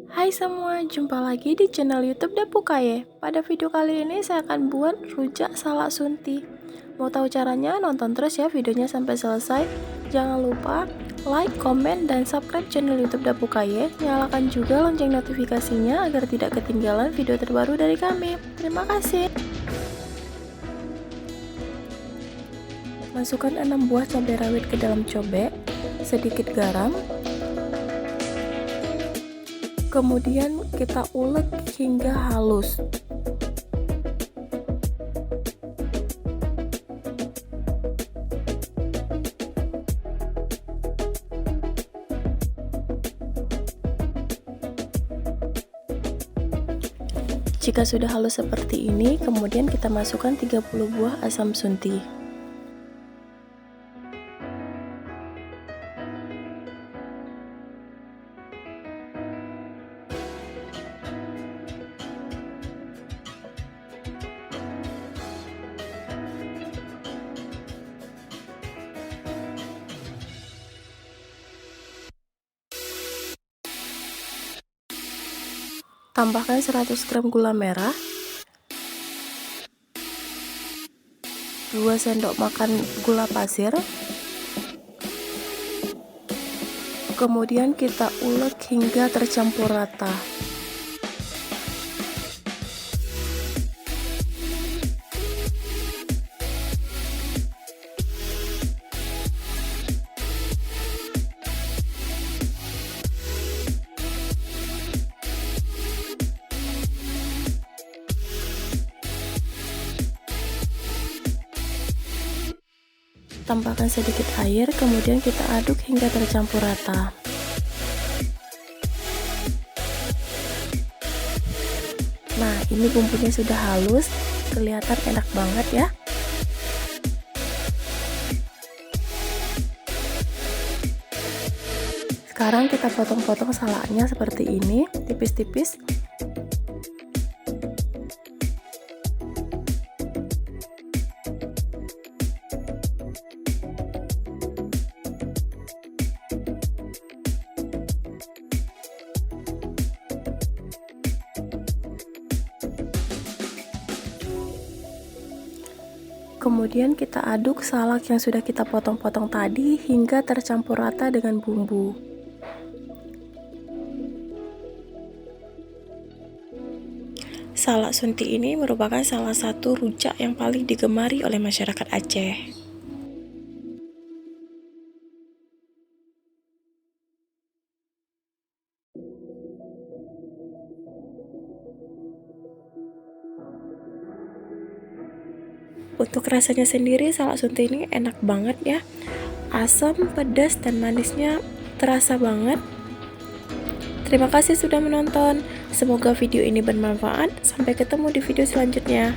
Hai semua, jumpa lagi di channel YouTube Dapukaye. Pada video kali ini saya akan buat rujak salak sunti. Mau tahu caranya? Nonton terus ya videonya sampai selesai. Jangan lupa like, komen, dan subscribe channel YouTube Dapukaye. Nyalakan juga lonceng notifikasinya agar tidak ketinggalan video terbaru dari kami. Terima kasih. Masukkan 6 buah cabai rawit ke dalam cobek, sedikit garam. Kemudian kita ulek hingga halus. Jika sudah halus seperti ini, kemudian kita masukkan 30 buah asam sunti. Tambahkan 100 gram gula merah, 2 sendok makan gula pasir, kemudian kita ulek hingga tercampur rata. Tambahkan sedikit air, kemudian kita aduk hingga tercampur rata. Nah, ini bumbunya sudah halus, kelihatan enak banget ya. Sekarang kita potong-potong salaknya seperti ini, tipis-tipis. Kemudian kita aduk salak yang sudah kita potong-potong tadi hingga tercampur rata dengan bumbu. Salak sunti ini merupakan salah satu rujak yang paling digemari oleh masyarakat Aceh. Untuk rasanya sendiri, salak sunti ini enak banget ya. Asam, pedas, dan manisnya terasa banget. Terima kasih sudah menonton. Semoga video ini bermanfaat. Sampai ketemu di video selanjutnya.